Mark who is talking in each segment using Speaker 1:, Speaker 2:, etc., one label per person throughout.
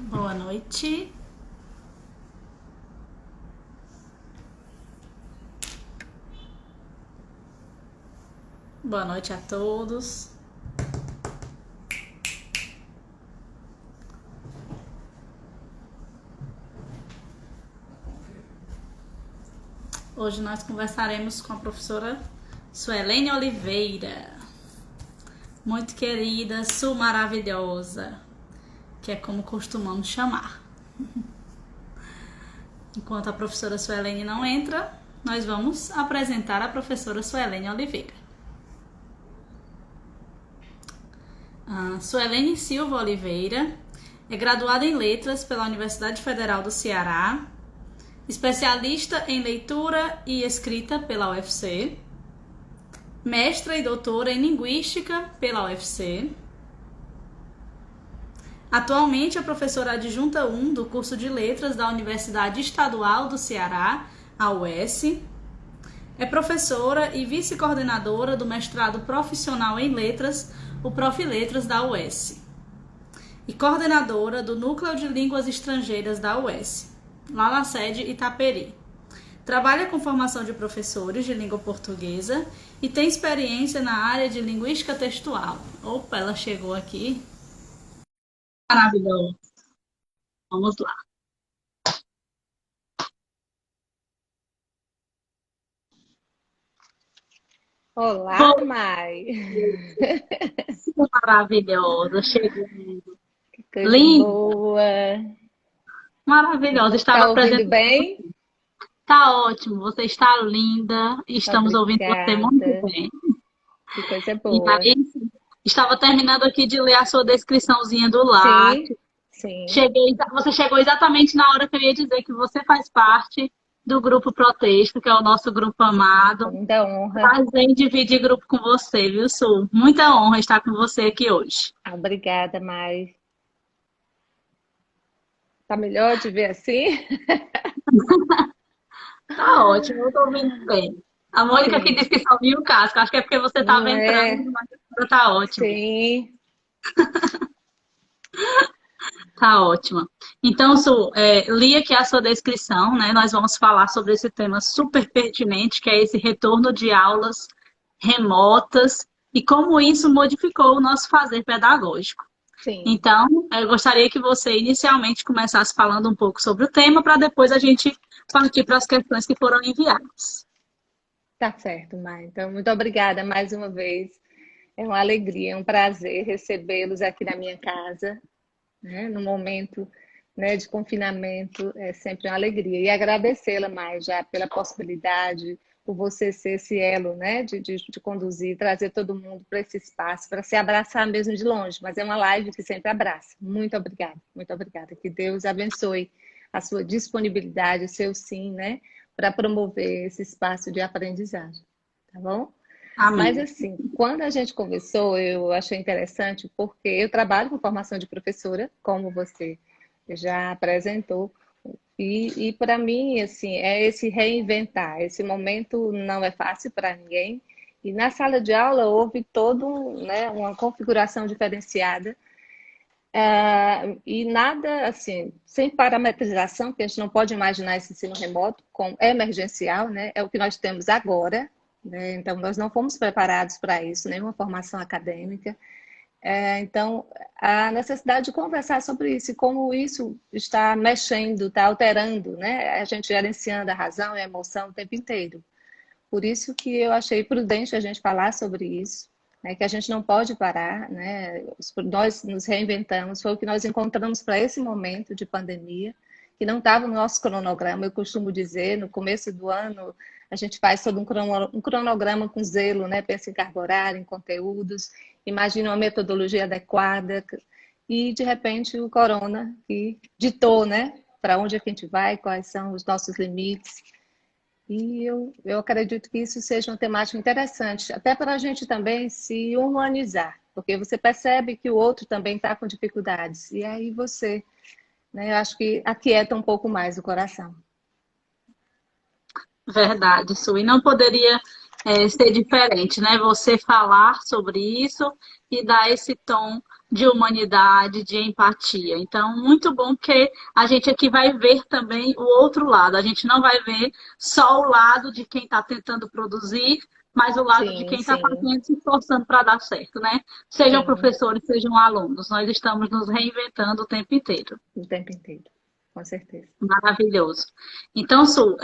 Speaker 1: Boa noite. Boa noite a todos. Hoje nós conversaremos com a professora Suelene Oliveira. Muito querida, maravilhosa, que é como costumamos chamar. Enquanto a professora Suelene não entra, nós vamos apresentar a professora Suelene Oliveira. Suelene Silva Oliveira é graduada em Letras pela Universidade Federal do Ceará, especialista em leitura e escrita pela UFC, mestra e doutora em Linguística pela UFC. Atualmente é professora adjunta 1 do curso de Letras da Universidade Estadual do Ceará, a UES. É professora e vice-coordenadora do mestrado profissional em Letras, o Prof. Letras da UES. E coordenadora do Núcleo de Línguas Estrangeiras da UES, lá na sede Itaperi. Trabalha com formação de professores de língua portuguesa e tem experiência na área de linguística textual. Opa, ela chegou aqui. Maravilhoso. Vamos lá.
Speaker 2: Olá,
Speaker 1: Bom,
Speaker 2: Mai.
Speaker 1: maravilhosa. Chegou.
Speaker 2: Que coisa
Speaker 1: Linda,
Speaker 2: boa.
Speaker 1: maravilhosa. Estava
Speaker 2: Tá ouvindo
Speaker 1: apresentando.
Speaker 2: bem?
Speaker 1: Tá ótimo, você está linda. Estamos ouvindo você muito
Speaker 2: Obrigada.
Speaker 1: bem.
Speaker 2: Que coisa
Speaker 1: E
Speaker 2: boa.
Speaker 1: aí, estava terminando aqui de ler a sua descriçãozinha do
Speaker 2: Sim,
Speaker 1: latte.
Speaker 2: sim.
Speaker 1: Você chegou exatamente na hora que eu ia dizer que você faz parte do grupo Protesto, que é o nosso grupo
Speaker 2: Com
Speaker 1: amado.
Speaker 2: muita honra.
Speaker 1: Prazer em dividir grupo com você, viu, Su? Muita honra estar com você aqui hoje.
Speaker 2: Obrigada, Mai. Tá melhor de ver assim?
Speaker 1: Tá ótimo, eu tô ouvindo bem. A Mônica aqui
Speaker 2: Sim.
Speaker 1: disse que só viu o casco. Acho que é porque você
Speaker 2: Não
Speaker 1: estava entrando,
Speaker 2: é?
Speaker 1: mas tá ótimo.
Speaker 2: Sim.
Speaker 1: Tá ótima. Então, Su, li aqui a sua descrição, né? Nós vamos falar sobre esse tema super pertinente, que é esse retorno de aulas remotas e como isso modificou o nosso fazer pedagógico.
Speaker 2: Sim.
Speaker 1: Então, eu gostaria que você inicialmente começasse falando um pouco sobre o tema, para depois a gente partir para as questões que foram enviadas.
Speaker 2: Tá certo, Mai. Então, muito obrigada mais uma vez. É uma alegria, é um prazer recebê-los aqui na minha casa, né? No momento, né, de confinamento, é sempre uma alegria. E agradecê-la mais já pela possibilidade, por você ser esse elo, né, de conduzir, trazer todo mundo para esse espaço, para se abraçar mesmo de longe. Mas é uma live que sempre abraça. Muito obrigada, muito obrigada. Que Deus abençoe a sua disponibilidade, o seu sim, né, para promover esse espaço de aprendizagem. Tá bom? Mas
Speaker 1: Amém.
Speaker 2: assim, quando a gente conversou, eu achei interessante porque eu trabalho com formação de professora, como você já apresentou, e para mim, assim, é esse reinventar. Esse momento não é fácil para ninguém. E na sala de aula houve toda né, uma configuração diferenciada. E nada assim, sem parametrização, porque a gente não pode imaginar esse ensino remoto como emergencial, né? É o que nós temos agora, né? Então, nós não fomos preparados para isso, nenhuma formação acadêmica. Então, a necessidade de conversar sobre isso e como isso está mexendo, está alterando, né? A gente gerenciando a razão e a emoção o tempo inteiro. Por isso que eu achei prudente a gente falar sobre isso, né, que a gente não pode parar, né? Nós nos reinventamos, foi o que nós encontramos para esse momento de pandemia, que não estava no nosso cronograma. Eu costumo dizer, no começo do ano, a gente faz todo um cronograma com zelo, né? Pensa em carga horária, em conteúdos, imagina uma metodologia adequada, e de repente o corona que ditou, né? Para onde é que a gente vai, quais são os nossos limites. E eu acredito que isso seja uma temática interessante, até para a gente também se humanizar, porque você percebe que o outro também está com dificuldades, e aí você, né, eu acho que aquieta um pouco mais o coração.
Speaker 1: Verdade, Su. E não poderia ser diferente, né? Você falar sobre isso e dar esse tom de humanidade, de empatia. Então, muito bom, porque a gente aqui vai ver também o outro lado. A gente não vai ver só o lado de quem está tentando produzir, mas o lado de
Speaker 2: Sim,
Speaker 1: quem está
Speaker 2: sim,
Speaker 1: fazendo, se esforçando para dar certo, né? Sejam
Speaker 2: sim,
Speaker 1: professores, sejam alunos. Nós estamos nos reinventando o tempo inteiro.
Speaker 2: o tempo inteiro, com certeza.
Speaker 1: Maravilhoso. Então, Su,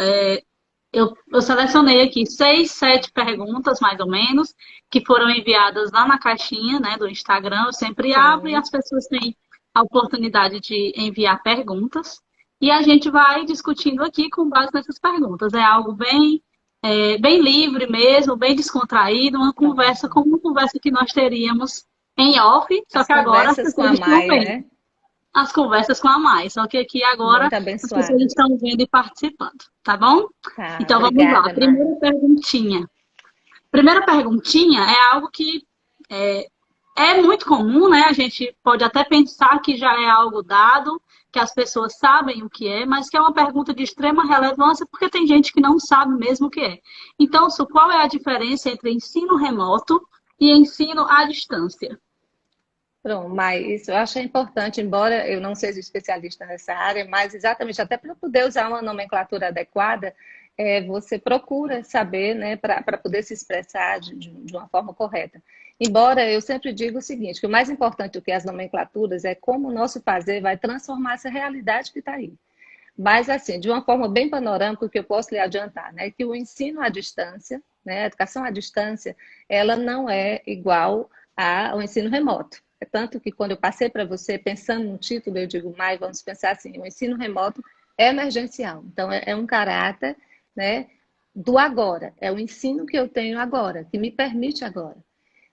Speaker 1: eu selecionei aqui 6, 7 perguntas, mais ou menos, que foram enviadas lá na caixinha, né, do Instagram. Eu sempre abro e
Speaker 2: Sim,
Speaker 1: as pessoas têm a oportunidade de enviar perguntas. E a gente vai discutindo aqui com base nessas perguntas. É algo bem livre mesmo, bem descontraído, uma conversa
Speaker 2: pronto.
Speaker 1: como uma conversa que nós teríamos em off, só
Speaker 2: As
Speaker 1: que agora as
Speaker 2: conversas com
Speaker 1: pessoas
Speaker 2: a
Speaker 1: estão
Speaker 2: Maia,
Speaker 1: vendo
Speaker 2: né?
Speaker 1: as conversas com a Mai, só que aqui agora
Speaker 2: Muito
Speaker 1: as pessoas
Speaker 2: abençoada.
Speaker 1: estão vendo e participando, tá bom?
Speaker 2: Tá,
Speaker 1: Então vamos lá,
Speaker 2: obrigada, Maia.
Speaker 1: primeira perguntinha. Primeira perguntinha é algo que é, é muito comum, né? A gente pode até pensar que já é algo dado, que as pessoas sabem o que é, mas que é uma pergunta de extrema relevância porque tem gente que não sabe mesmo o que é. Então, Su, qual é a diferença entre ensino remoto e ensino à distância?
Speaker 2: Pronto, mas isso eu acho importante, embora eu não seja especialista nessa área, mas exatamente até para poder usar uma nomenclatura adequada, você procura saber, né, para poder se expressar de uma forma correta. Embora eu sempre digo o seguinte, que o mais importante do que as nomenclaturas é como o nosso fazer vai transformar essa realidade que está aí. Mas, assim, de uma forma bem panorâmica, o que eu posso lhe adiantar, né, que o ensino à distância, né, a educação à distância, ela não é igual ao ensino remoto. É tanto que quando eu passei para você, pensando no título, eu digo, Mai, vamos pensar assim, o ensino remoto é emergencial. Então, é um caráter, né, do agora. É o ensino que eu tenho agora, que me permite agora.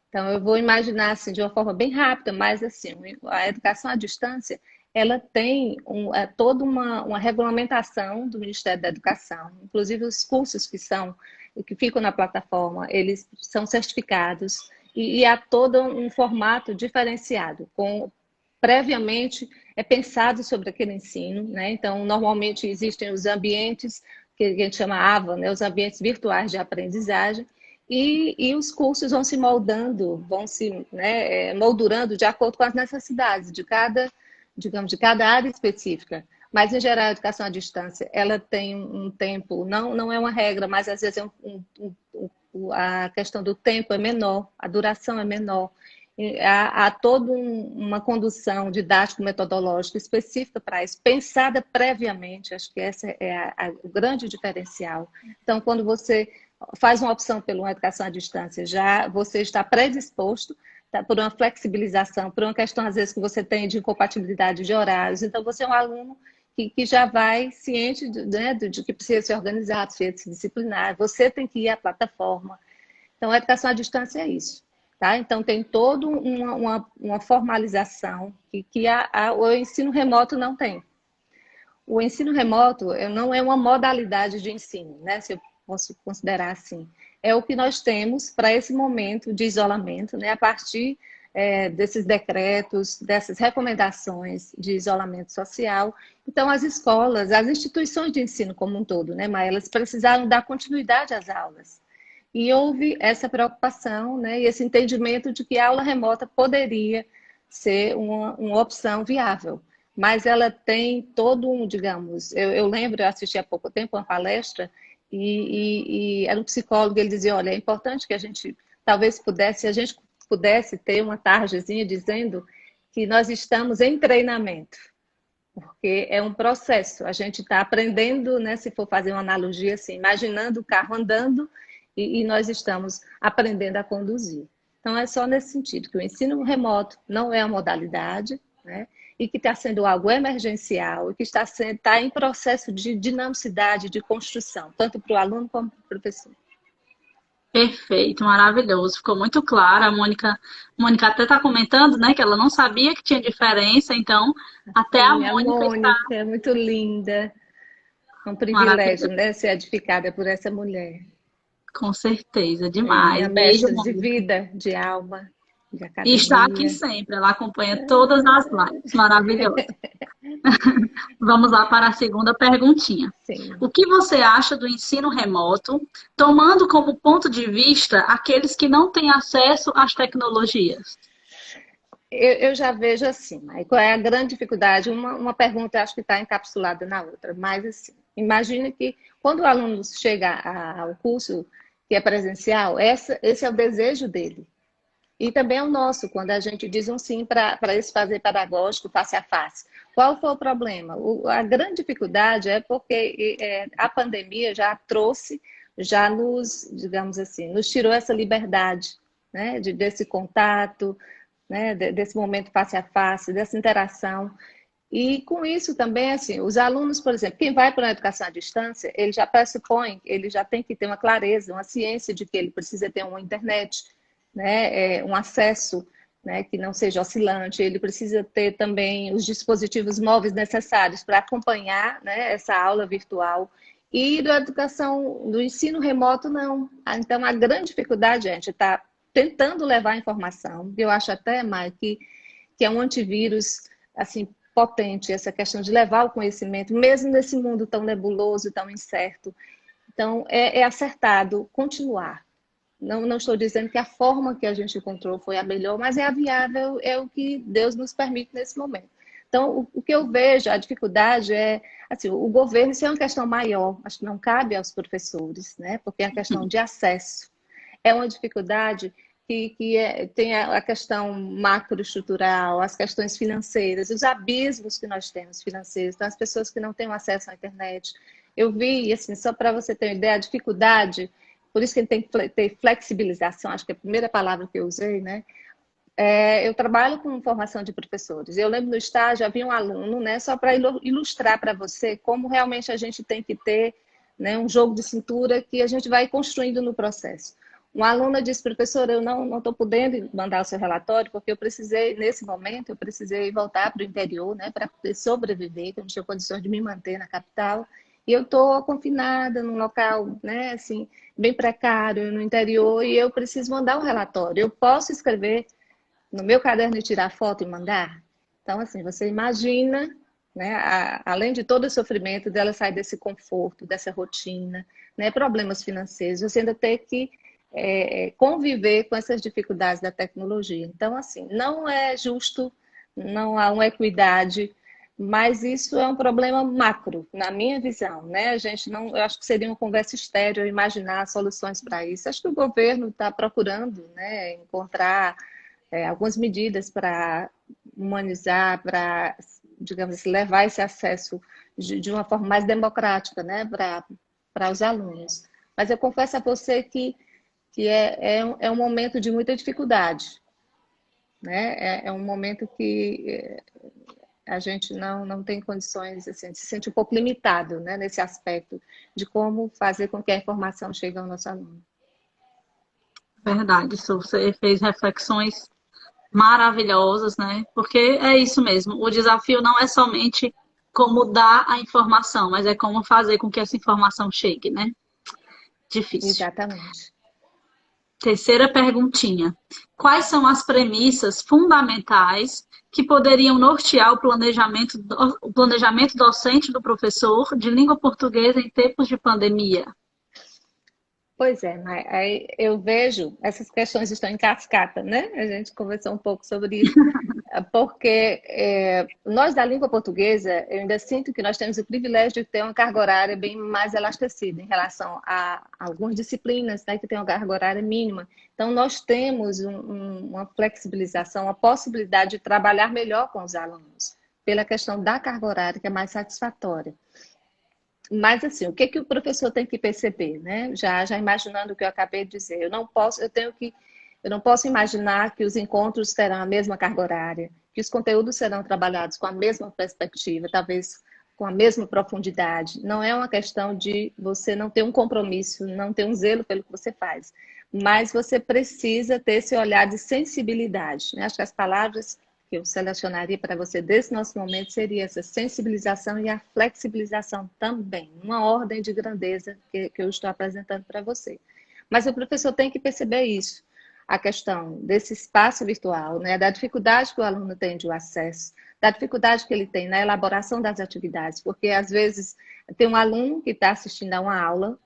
Speaker 2: Então, eu vou imaginar assim, de uma forma bem rápida, mas assim, a educação à distância, ela tem toda uma regulamentação do Ministério da Educação. Inclusive, os cursos que ficam na plataforma, eles são certificados e há todo um formato diferenciado, previamente é pensado sobre aquele ensino, né? Então, normalmente existem os ambientes que a gente chama AVA, né? Os ambientes virtuais de aprendizagem, e os cursos vão se moldando, vão se, né, moldurando de acordo com as necessidades de cada, digamos, de cada área específica. Mas, em geral, a educação à distância, ela tem um tempo, não é uma regra, mas às vezes a questão do tempo é menor, a duração é menor. Há toda uma condução didático-metodológica específica para isso, pensada previamente, acho que esse é o grande diferencial. Então, quando você faz uma opção pela uma educação à distância, já você está predisposto, tá, por uma flexibilização, por uma questão, às vezes, que você tem de incompatibilidade de horários. Então, você é um aluno que já vai ciente de que precisa se organizar, precisa se disciplinar, você tem que ir à plataforma. Então, a educação à distância é isso. Tá? Então, tem toda uma formalização que o ensino remoto não tem. O ensino remoto não é uma modalidade de ensino, né? Se eu posso considerar assim. É o que nós temos para esse momento de isolamento, né? A partir desses decretos, dessas recomendações de isolamento social. Então, as escolas, as instituições de ensino como um todo, né, Maia, elas precisaram dar continuidade às aulas. E houve essa preocupação, né, e esse entendimento de que a aula remota poderia ser uma opção viável. Mas ela tem todo digamos, eu lembro, eu assisti há pouco tempo uma palestra e era um psicólogo, ele dizia, olha, é importante que a gente talvez pudesse, a gente pudesse ter uma tarjazinha dizendo que nós estamos em treinamento, porque é um processo, a gente está aprendendo, né, se for fazer uma analogia assim, imaginando o carro andando e nós estamos aprendendo a conduzir. Então, é só nesse sentido, que o ensino remoto não é uma modalidade, né, e que está sendo algo emergencial e que está em processo de dinamicidade, de construção, tanto para o aluno como para o professor.
Speaker 1: Perfeito, maravilhoso. Ficou muito claro. A Mônica até está comentando, né, que ela não sabia que tinha diferença, então até a
Speaker 2: Sim, a
Speaker 1: Mônica está
Speaker 2: Mônica é muito linda. É um privilégio,
Speaker 1: maravilhosa.
Speaker 2: né, ser edificada por essa mulher.
Speaker 1: Com certeza,
Speaker 2: É
Speaker 1: demais.
Speaker 2: minha
Speaker 1: Beijo,
Speaker 2: mestra de
Speaker 1: Mônica.
Speaker 2: vida, de alma, de
Speaker 1: E está aqui
Speaker 2: academia.
Speaker 1: sempre, ela acompanha todas as lives. Maravilhoso. Vamos lá para a segunda perguntinha.
Speaker 2: Sim.
Speaker 1: O que você acha do ensino remoto, tomando como ponto de vista aqueles que não têm acesso às tecnologias?
Speaker 2: Eu já vejo assim, né? Qual é a grande dificuldade? Uma pergunta acho que está encapsulada na outra, mas assim, imagina que quando o aluno chega ao curso que é presencial, esse é o desejo dele. E também é o nosso, quando a gente diz um sim para esse fazer pedagógico face a face. Qual foi o problema? A grande dificuldade é porque a pandemia já trouxe, já nos, digamos assim, nos tirou essa liberdade, né, desse contato, né, desse momento face a face, dessa interação. E com isso também, assim, os alunos, por exemplo, quem vai para a educação à distância, ele já pressupõe, ele já tem que ter uma clareza, uma ciência de que ele precisa ter uma internet, né, um acesso, né, que não seja oscilante, ele precisa ter também os dispositivos móveis necessários para acompanhar, né, essa aula virtual. E da educação, do ensino remoto, não. Então, a grande dificuldade, gente, está tentando levar a informação. Eu acho até, Mai, que é um antivírus, assim, potente, essa questão de levar o conhecimento, mesmo nesse mundo tão nebuloso, tão incerto. Então, é acertado continuar. Não estou dizendo que a forma que a gente encontrou foi a melhor, mas é a viável, é o que Deus nos permite nesse momento. Então, o que eu vejo, a dificuldade é, assim, o governo, isso é uma questão maior, acho que não cabe aos professores, né? Porque é uma questão de acesso. É uma dificuldade tem a questão macroestrutural, as questões financeiras, os abismos que nós temos financeiros, então as pessoas que não têm acesso à internet. Eu vi, assim, só para você ter uma ideia, a dificuldade, por isso que tem que ter flexibilização, acho que é a primeira palavra que eu usei, né? Eu trabalho com formação de professores. Eu lembro no estágio, havia um aluno, né, só para ilustrar para você como realmente a gente tem que ter, né, um jogo de cintura que a gente vai construindo no processo. Uma aluna disse, professora, eu não estou podendo mandar o seu relatório porque eu precisei, nesse momento, eu precisei voltar para o interior, né, para poder sobreviver, que eu não tinha condições de me manter na capital. E eu estou confinada num local, né, assim, bem precário, no interior, e eu preciso mandar um relatório. Eu posso escrever no meu caderno e tirar foto e mandar? Então, assim, você imagina, né, além de todo o sofrimento dela sair desse conforto, dessa rotina, né, problemas financeiros, você ainda tem que conviver com essas dificuldades da tecnologia. Então, assim, não é justo, não há uma equidade, mas isso é um problema macro, na minha visão, né? A gente não, eu acho que seria uma conversa estéril imaginar soluções para isso. Acho que o governo está procurando, né, encontrar algumas medidas para humanizar, para, digamos assim, levar esse acesso de uma forma mais democrática, né, para os alunos. Mas eu confesso a você que é um momento de muita dificuldade, né? É um momento que a gente não tem condições, assim, se sente um pouco limitado, né, nesse aspecto de como fazer com que a informação chegue ao nosso aluno.
Speaker 1: Verdade, Su, você fez reflexões maravilhosas, né? Porque é isso mesmo. O desafio não é somente como dar a informação, mas é como fazer com que essa informação chegue, né? Difícil.
Speaker 2: Exatamente.
Speaker 1: Terceira perguntinha. Quais são as premissas fundamentais que poderiam nortear o planejamento docente do professor de língua portuguesa em tempos de pandemia?
Speaker 2: Pois é, mas aí eu vejo, essas questões estão em cascata, né? A gente conversou um pouco sobre isso, porque nós da língua portuguesa, eu ainda sinto que nós temos o privilégio de ter uma carga horária bem mais elastecida em relação a algumas disciplinas, né, que tem uma carga horária mínima. Então, nós temos uma flexibilização, a possibilidade de trabalhar melhor com os alunos, pela questão da carga horária, que é mais satisfatória. Mas assim, o que que o professor tem que perceber, né? Já imaginando o que eu acabei de dizer, eu não posso imaginar que os encontros terão a mesma carga horária, que os conteúdos serão trabalhados com a mesma perspectiva, talvez com a mesma profundidade. Não é uma questão de você não ter um compromisso, não ter um zelo pelo que você faz, mas você precisa ter esse olhar de sensibilidade, né? Acho que as palavras que eu selecionaria para você desse nosso momento seria essa sensibilização e a flexibilização também, uma ordem de grandeza que eu estou apresentando para você. Mas o professor tem que perceber isso, a questão desse espaço virtual, né, da dificuldade que o aluno tem de acesso, da dificuldade que ele tem na elaboração das atividades, porque às vezes tem um aluno que está assistindo a uma aula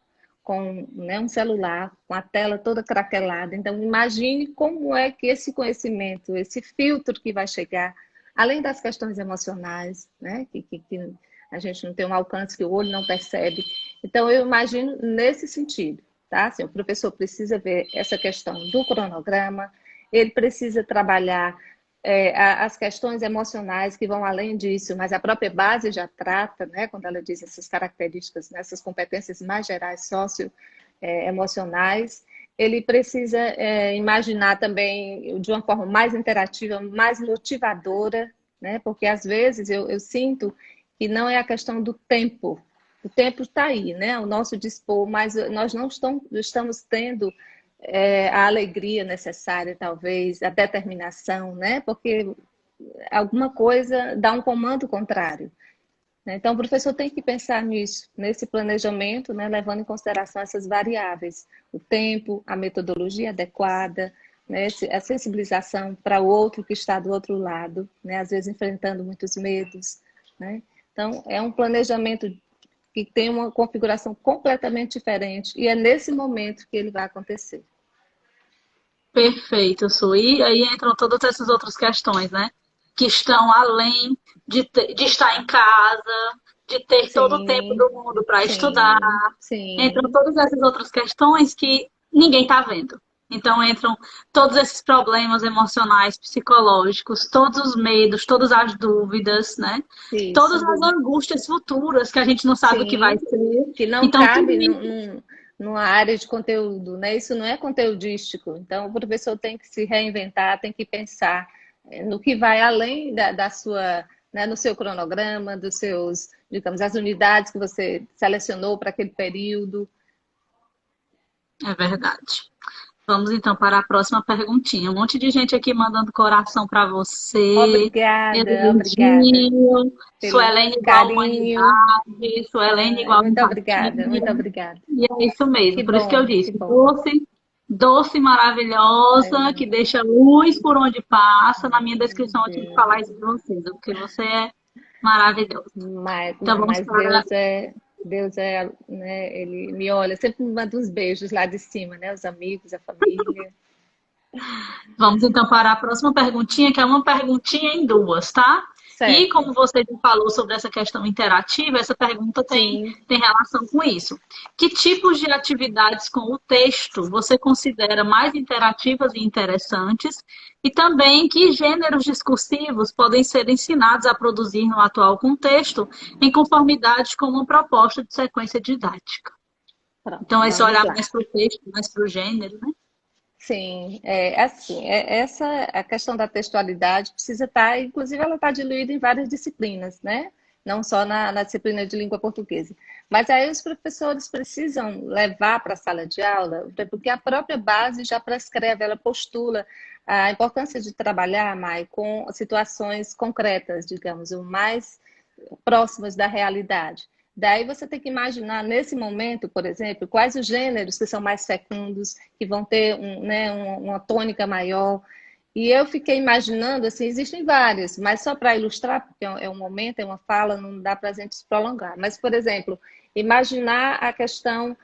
Speaker 2: com, né, um celular, com a tela toda craquelada. Então, imagine como é que esse conhecimento, esse filtro que vai chegar, além das questões emocionais, né, que a gente não tem um alcance que o olho não percebe. Então, eu imagino nesse sentido, tá? Assim, o professor precisa ver essa questão do cronograma, ele precisa trabalhar as questões emocionais que vão além disso, mas a própria base já trata, né, quando ela diz essas características, né, essas competências mais gerais socioemocionais. Ele precisa imaginar também de uma forma mais interativa, mais motivadora, né, porque às vezes eu sinto que não é a questão do tempo. O tempo está aí, né, o nosso dispor, mas nós não estamos tendo a alegria necessária, talvez, a determinação, né? Porque alguma coisa dá um comando contrário. Né? Então, o professor tem que pensar nisso, nesse planejamento, né? Levando em consideração essas variáveis, o tempo, a metodologia adequada, né? A sensibilização para o outro que está do outro lado, né? Às vezes enfrentando muitos medos. Né? Então, é um planejamento que tem uma configuração completamente diferente e é nesse momento que ele vai acontecer.
Speaker 1: Perfeito, Su. E aí entram todas essas outras questões, né? Que estão além de estar em casa, de ter todo o tempo
Speaker 2: Sim,
Speaker 1: do mundo para estudar.
Speaker 2: sim,
Speaker 1: Entram
Speaker 2: sim,
Speaker 1: todas essas outras questões que ninguém está vendo. Então entram todos esses problemas emocionais, psicológicos, todos os medos, todas as dúvidas, né? Todas
Speaker 2: isso.
Speaker 1: as angústias futuras que a gente não sabe o que vai
Speaker 2: Sim,
Speaker 1: ser.
Speaker 2: que não
Speaker 1: Então, tudo
Speaker 2: cabe
Speaker 1: isso
Speaker 2: numa área de conteúdo, né? Isso não é conteudístico. Então, o professor tem que se reinventar, tem que pensar no que vai além da sua, né, no seu cronograma, dos seus, digamos, as unidades que você selecionou para aquele período.
Speaker 1: é verdade. Vamos então para a próxima perguntinha. Um monte de gente aqui mandando coração para você,
Speaker 2: Obrigada, obrigada
Speaker 1: elogio,
Speaker 2: pelo
Speaker 1: Suelene igual
Speaker 2: carinho.
Speaker 1: humanidade, Suelene
Speaker 2: Ai,
Speaker 1: igual
Speaker 2: muito
Speaker 1: empatia.
Speaker 2: obrigada, muito obrigada.
Speaker 1: E é isso
Speaker 2: Que
Speaker 1: mesmo. Por isso que eu
Speaker 2: bom, que
Speaker 1: disse,
Speaker 2: bom.
Speaker 1: doce, doce, maravilhosa, que
Speaker 2: É,
Speaker 1: deixa luz por onde passa. Na minha
Speaker 2: meu
Speaker 1: descrição eu tive que falar isso
Speaker 2: Deus.
Speaker 1: de vocês, porque você é maravilhoso.
Speaker 2: Mas,
Speaker 1: Então
Speaker 2: não,
Speaker 1: vamos
Speaker 2: mas
Speaker 1: para
Speaker 2: Deus é, né, ele me olha, sempre me manda uns beijos lá de cima, né, os amigos, a família.
Speaker 1: Vamos então para a próxima perguntinha, que é uma perguntinha em duas, tá? E
Speaker 2: Certo,
Speaker 1: como você já falou sobre essa questão interativa, essa pergunta
Speaker 2: sim.
Speaker 1: tem relação com isso. Que tipos de atividades com o texto você considera mais interativas e interessantes? E também que gêneros discursivos podem ser ensinados a produzir no atual contexto, em conformidade com uma proposta de sequência didática?
Speaker 2: Pronto,
Speaker 1: Então, é só
Speaker 2: vamos
Speaker 1: olhar
Speaker 2: lá.
Speaker 1: mais para o texto, mais para o gênero, né?
Speaker 2: Sim, assim, essa a questão da textualidade precisa estar, inclusive ela está diluída em várias disciplinas, né? Não só na disciplina de língua portuguesa. Mas aí os professores precisam levar para a sala de aula, porque a própria base já prescreve, ela postula a importância de trabalhar, Mai, com situações concretas, digamos, o mais próximas da realidade. Daí você tem que imaginar, nesse momento, por exemplo, quais os gêneros que são mais fecundos, que vão ter né, uma tônica maior. E eu fiquei imaginando, assim, existem vários, mas só para ilustrar, porque é um momento, é uma fala, não dá para a gente se prolongar. Mas, por exemplo, imaginar a questão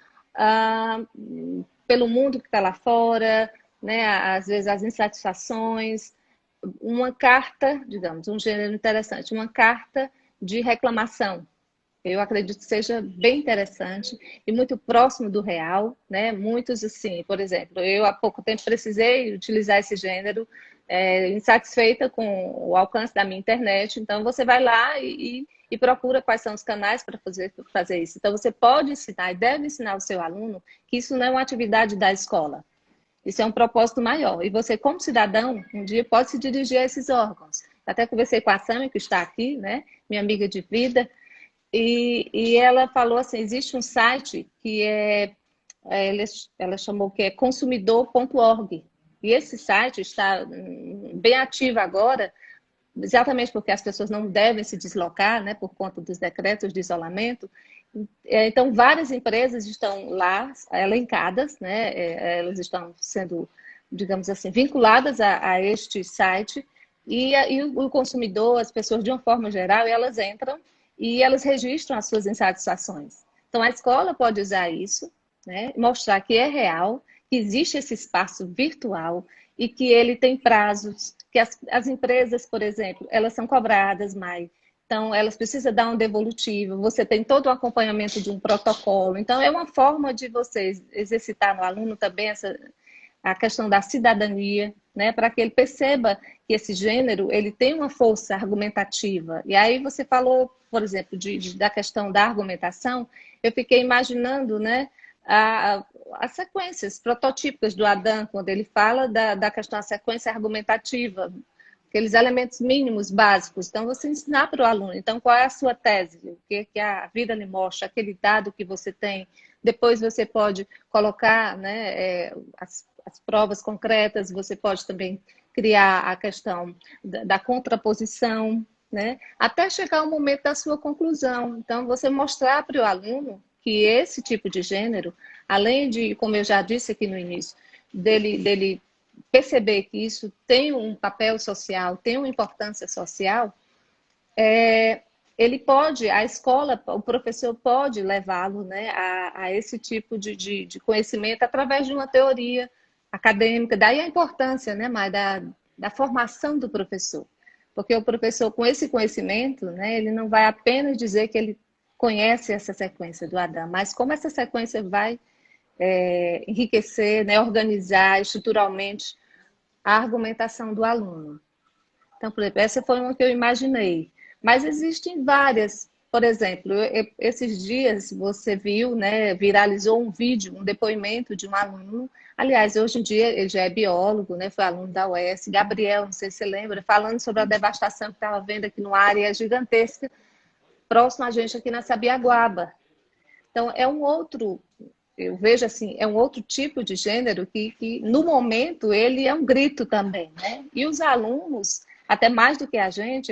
Speaker 2: pelo mundo que está lá fora, né, às vezes as insatisfações, uma carta, digamos, um gênero interessante, uma carta de reclamação. Eu acredito que seja bem interessante e muito próximo do real, né? Muitos, assim, por exemplo, eu há pouco tempo precisei utilizar esse gênero, insatisfeita com o alcance da minha internet, então você vai lá e procura quais são os canais para fazer isso. Então você pode ensinar e deve ensinar o seu aluno que isso não é uma atividade da escola, isso é um propósito maior. E você, como cidadão, um dia pode se dirigir a esses órgãos. Até conversei com a Sami, que está aqui, né? Minha amiga de vida, e ela falou assim, existe um site que ela chamou que é consumidor.org. E esse site está bem ativo agora, exatamente porque as pessoas não devem se deslocar, né, por conta dos decretos de isolamento. Então, várias empresas estão lá elencadas, né, elas estão sendo, digamos assim, vinculadas a este site, e o consumidor, as pessoas de uma forma geral, elas entram e elas registram as suas insatisfações. Então, a escola pode usar isso, né? Mostrar que é real, que existe esse espaço virtual e que ele tem prazos, que as empresas, por exemplo, elas são cobradas mais. Então, elas precisam dar um devolutivo, você tem todo o acompanhamento de um protocolo. Então, é uma forma de você exercitar no aluno também a questão da cidadania, né, para que ele perceba que esse gênero ele tem uma força argumentativa. E aí você falou, por exemplo, da questão da argumentação, eu fiquei imaginando, né, as sequências prototípicas do Adam, quando ele fala da questão da sequência argumentativa, aqueles elementos mínimos básicos. Então, você ensinar para o aluno. Então, qual é a sua tese? O que a vida lhe mostra? Aquele dado que você tem. Depois você pode colocar, né, as provas concretas, você pode também criar a questão da contraposição, né, até chegar ao momento da sua conclusão. Então, você mostrar para o aluno que esse tipo de gênero, além de, como eu já disse aqui no início, dele perceber que isso tem um papel social, tem uma importância social, ele pode, a escola, o professor pode levá-lo, né, a esse tipo de conhecimento através de uma teoria acadêmica. Daí a importância, né, Mai, da formação do professor. Porque o professor, com esse conhecimento, né, ele não vai apenas dizer que ele conhece essa sequência do Adam, mas como essa sequência vai enriquecer, né, organizar estruturalmente a argumentação do aluno. Então, por exemplo, essa foi uma que eu imaginei. Mas existem várias. Por exemplo, esses dias você viu, né, viralizou um vídeo, um depoimento de um aluno. Aliás, hoje em dia ele já é biólogo, né, foi aluno da UES, Gabriel, não sei se você lembra, falando sobre a devastação que estava vendo aqui numa área gigantesca, próximo a gente aqui na Sabiaguaba. Então, é um outro, eu vejo assim, é um outro tipo de gênero que no momento, ele é um grito também, né? E os alunos, até mais do que a gente,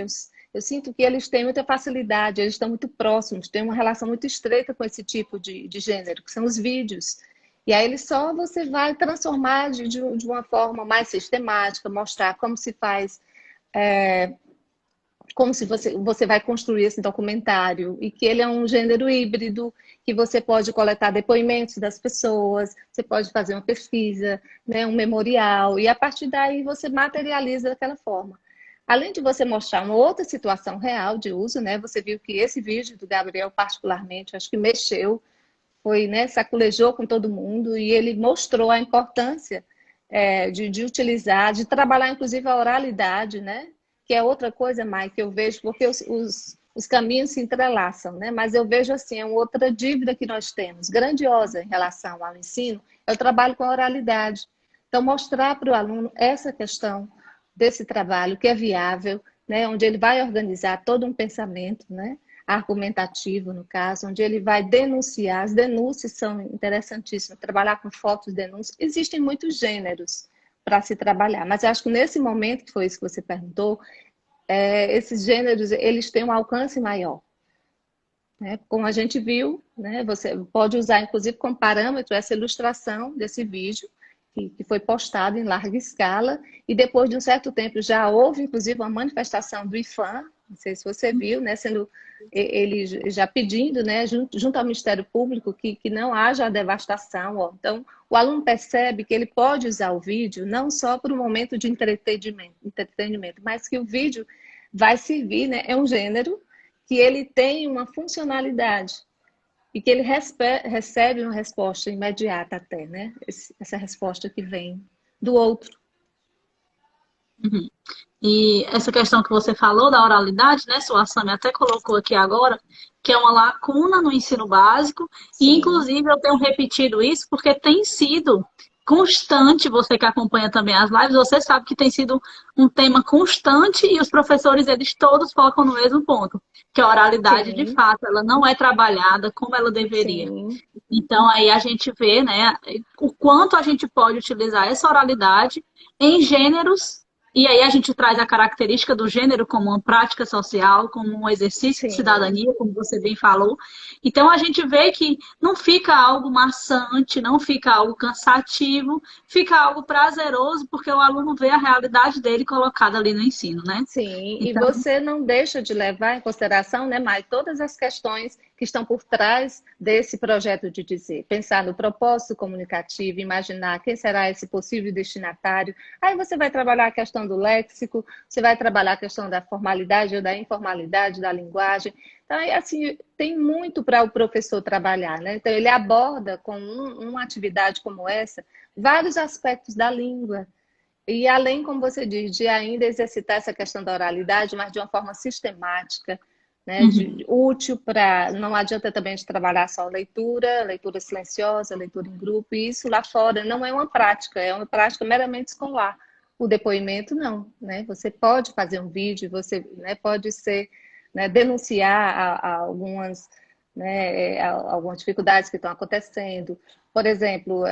Speaker 2: eu sinto que eles têm muita facilidade, eles estão muito próximos, têm uma relação muito estreita com esse tipo de gênero, que são os vídeos. E aí você vai transformar de uma forma mais sistemática, mostrar como se faz, como se você vai construir esse documentário, e que ele é um gênero híbrido, que você pode coletar depoimentos das pessoas, você pode fazer uma pesquisa, né, um memorial, e a partir daí você materializa daquela forma. Além de você mostrar uma outra situação real de uso, né, você viu que esse vídeo do Gabriel, particularmente, acho que mexeu, foi, né, saculejou com todo mundo, e ele mostrou a importância de utilizar, de trabalhar inclusive a oralidade, né, que é outra coisa, Mai, que eu vejo, porque os caminhos se entrelaçam, né? Mas eu vejo assim, é uma outra dívida que nós temos, grandiosa em relação ao ensino, é o trabalho com a oralidade. Então, mostrar para o aluno essa questão desse trabalho, que é viável, né? Onde ele vai organizar todo um pensamento, né, argumentativo, no caso, onde ele vai denunciar. As denúncias são interessantíssimas, trabalhar com fotos, denúncias. Existem muitos gêneros para se trabalhar, mas eu acho que nesse momento, que foi isso que você perguntou, esses gêneros, eles têm um alcance maior, né? Como a gente viu, né, você pode usar, inclusive, como parâmetro, essa ilustração desse vídeo, que foi postado em larga escala, e depois de um certo tempo já houve, inclusive, uma manifestação do IFAM, não sei se você viu, né, sendo ele já pedindo, né, junto ao Ministério Público, que não haja a devastação. Ó. Então, o aluno percebe que ele pode usar o vídeo não só para um momento de entretenimento, mas que o vídeo vai servir, né, é um gênero que ele tem uma funcionalidade e que ele recebe uma resposta imediata até, né, essa resposta que vem do outro.
Speaker 1: Uhum. E essa questão que você falou da oralidade, né, Suassami até colocou aqui agora, que é uma lacuna no ensino básico,
Speaker 2: Sim.
Speaker 1: E inclusive eu tenho repetido isso porque tem sido constante, você que acompanha também as lives, você sabe que tem sido um tema constante e os professores, eles todos focam no mesmo ponto, que a oralidade,
Speaker 2: Sim.
Speaker 1: de fato, ela não é trabalhada como ela deveria.
Speaker 2: Sim.
Speaker 1: Então, aí a gente vê, né, o quanto a gente pode utilizar essa oralidade em gêneros E aí a gente traz a característica do gênero como uma prática social, como um exercício de
Speaker 2: Sim,
Speaker 1: cidadania, como você bem falou. Então a gente vê que não fica algo maçante, não fica algo cansativo, fica algo prazeroso, porque o aluno vê a realidade dele colocada ali no ensino, né?
Speaker 2: sim. E
Speaker 1: Então,
Speaker 2: você não deixa de levar em consideração, né, Mai, todas as questões que estão por trás desse projeto de dizer. Pensar no propósito comunicativo, imaginar quem será esse possível destinatário. Aí você vai trabalhar a questão do léxico, você vai trabalhar a questão da formalidade ou da informalidade da linguagem. Então, assim, tem muito para o professor trabalhar, né? Então, ele aborda com uma atividade como essa vários aspectos da língua. E além, como você diz, de ainda exercitar essa questão da oralidade, mas de uma forma sistemática, né,
Speaker 1: uhum,
Speaker 2: útil para. Não adianta também de trabalhar só leitura, leitura silenciosa, leitura em grupo, e isso lá fora não é uma prática meramente escolar. O depoimento, não. Né? Você pode fazer um vídeo, você, né, pode ser, né, denunciar a algumas, né, algumas dificuldades que estão acontecendo. Por exemplo,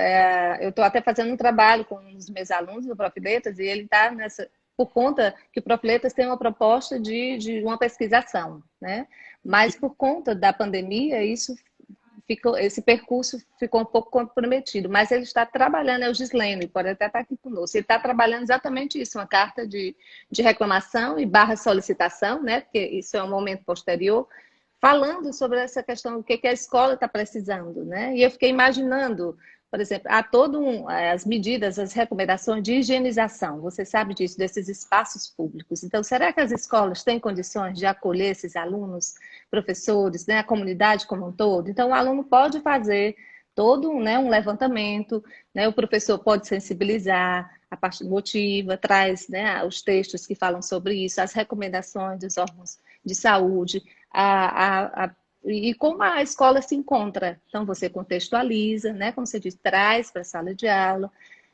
Speaker 2: eu estou até fazendo um trabalho com um dos meus alunos do Profiletas e ele está nessa, por conta que o Profiletas tem uma proposta de uma pesquisação, né? Mas por conta da pandemia, esse percurso ficou um pouco comprometido. Mas ele está trabalhando, é o Gislene, pode até estar aqui conosco, ele está trabalhando exatamente isso, uma carta de reclamação e barra solicitação, né? Porque isso é um momento posterior, falando sobre essa questão do que a escola está precisando, né? E eu fiquei imaginando, por exemplo, há as medidas, as recomendações de higienização. Você sabe disso, desses espaços públicos. Então, será que as escolas têm condições de acolher esses alunos, professores, né, a comunidade como um todo? Então, o aluno pode fazer todo, né, um levantamento, né? O professor pode sensibilizar, a parte motiva, traz, né, os textos que falam sobre isso, as recomendações dos órgãos de saúde, e como a escola se encontra. Então, você contextualiza, né, como você diz, traz para a sala de aula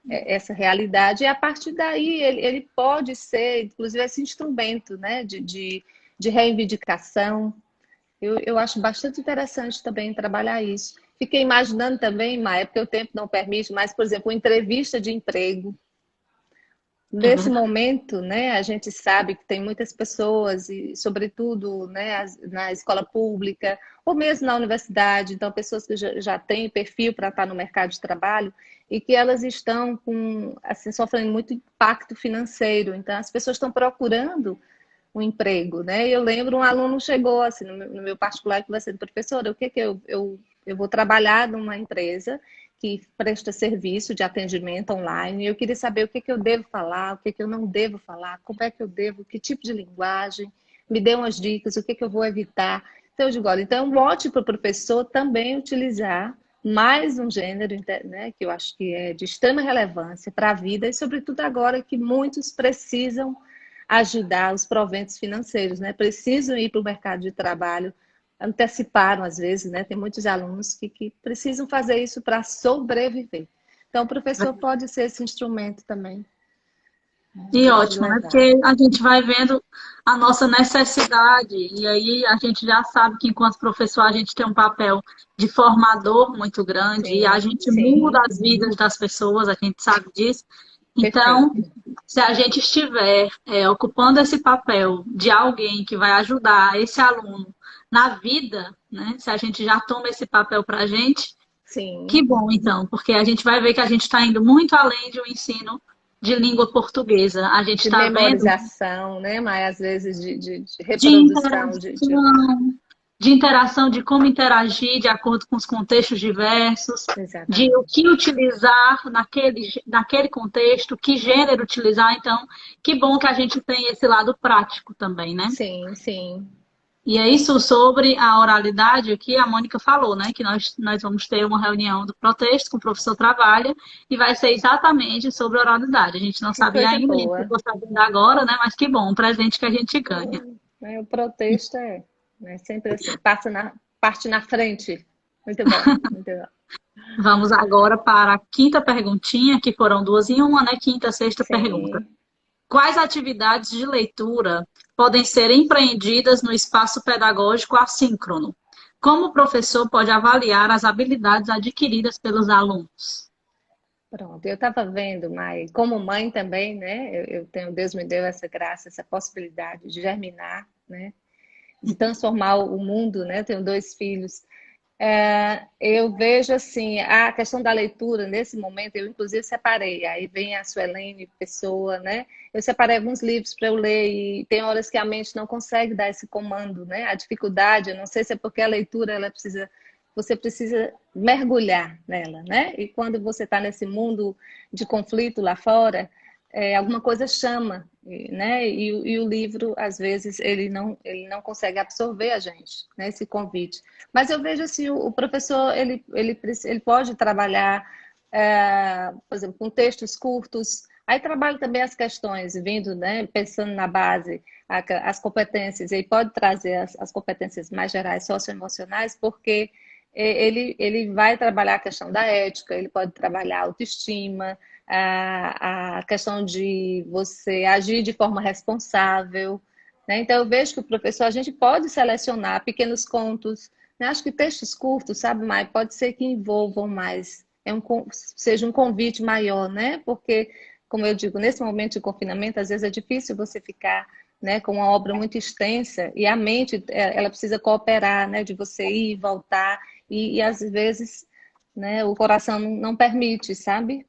Speaker 2: essa realidade, e a partir daí ele pode ser, inclusive, esse instrumento, né, de reivindicação. Eu acho bastante interessante também trabalhar isso. Fiquei imaginando também, Maia, porque o tempo não permite, mas, por exemplo, uma entrevista de emprego.
Speaker 1: é
Speaker 2: Nesse
Speaker 1: verdade.
Speaker 2: momento, né, a gente sabe que tem muitas pessoas, e sobretudo, né, na escola pública, ou mesmo na universidade, então pessoas que já têm perfil para estar no mercado de trabalho e que elas estão assim, sofrendo muito impacto financeiro. Então, as pessoas estão procurando um emprego, né? E eu lembro, um aluno chegou assim no meu particular, que vai ser professora, o que que eu vou trabalhar numa empresa que presta serviço de atendimento online, e eu queria saber o que que eu devo falar, o que que eu não devo falar, como é que eu devo, que tipo de linguagem, me dê umas dicas, o que que eu vou evitar. Então, eu digo, olha, então, um mote para o professor também utilizar mais um gênero, né, que eu acho que é de extrema relevância para a vida, e sobretudo agora que muitos precisam ajudar os proventos financeiros, né? Precisam ir para o mercado de trabalho, anteciparam às vezes, né? Tem muitos alunos que precisam fazer isso para sobreviver. Então, o professor pode ser esse instrumento também, né,
Speaker 1: E
Speaker 2: de
Speaker 1: ótimo, né?
Speaker 2: levar.
Speaker 1: Porque a gente vai vendo a nossa necessidade, e aí a gente já sabe que, enquanto professor, a gente tem um papel de formador muito grande, e a
Speaker 2: Sim,
Speaker 1: gente muda
Speaker 2: sim,
Speaker 1: as vidas das pessoas, a gente sabe disso. Então,
Speaker 2: perfeito.
Speaker 1: se a gente estiver ocupando esse papel de alguém que vai ajudar esse aluno na vida, né? Se a gente já toma esse papel para a gente, que
Speaker 2: Sim,
Speaker 1: bom, então, porque a gente vai ver que a gente está indo muito além de um ensino de língua portuguesa. A gente
Speaker 2: de
Speaker 1: está vendo
Speaker 2: memorização, né? Mas às vezes de
Speaker 1: de
Speaker 2: reprodução,
Speaker 1: interação, de interação, de como interagir de acordo com os contextos diversos, de o
Speaker 2: exatamente.
Speaker 1: que utilizar naquele contexto, que gênero utilizar. Então, que bom que a gente tem esse lado prático também, né?
Speaker 2: Sim, sim.
Speaker 1: E é isso sobre a oralidade que a Mônica falou, né? Que nós vamos ter uma reunião do protesto com o professor Trabalha e vai ser exatamente sobre oralidade. A gente não
Speaker 2: Que
Speaker 1: sabia
Speaker 2: coisa
Speaker 1: ainda, a gente
Speaker 2: boa.
Speaker 1: ficou sabendo agora, né? Mas que bom, um presente que a gente ganha.
Speaker 2: Né, o protesto é, né, sempre assim, parte na frente. Muito bom, muito bom.
Speaker 1: Vamos agora para a quinta perguntinha, que foram duas em uma, né? Quinta, sexta pergunta.
Speaker 2: Sim.
Speaker 1: Quais atividades de leitura podem ser empreendidas no espaço pedagógico assíncrono? Como o professor pode avaliar as habilidades adquiridas pelos alunos?
Speaker 2: Pronto, eu estava vendo, mas como mãe também, né? Eu tenho, Deus me deu essa graça, essa possibilidade de germinar, né? De transformar o mundo, né? Eu tenho dois filhos. Eu vejo assim, a questão da leitura, nesse momento, eu inclusive separei, aí vem a Suelene Pessoa, né? Eu separei alguns livros para eu ler e tem horas que a mente não consegue dar esse comando, né? A dificuldade, eu não sei se é porque a leitura, você precisa mergulhar nela, né? E quando você está nesse mundo de conflito lá fora, alguma coisa chama, né? E o livro, às vezes, ele não consegue absorver a gente, né? Esse convite. Mas eu vejo assim, o professor, ele pode trabalhar, por exemplo, com textos curtos, aí trabalha também as questões, vindo, né? Pensando na base, as competências, ele pode trazer as competências mais gerais, socioemocionais, porque ele vai trabalhar a questão da ética, ele pode trabalhar a autoestima, a questão de você agir de forma responsável, né? Então, eu vejo que o professor, a gente pode selecionar pequenos contos, né? Acho que textos curtos, sabe, Mai, pode ser que envolvam mais, seja um convite maior, né? Porque, como eu digo, nesse momento de confinamento, às vezes é difícil você ficar, né, com uma obra muito extensa e a mente, ela precisa cooperar, né, de você ir e voltar e às vezes, né, o coração não permite, sabe?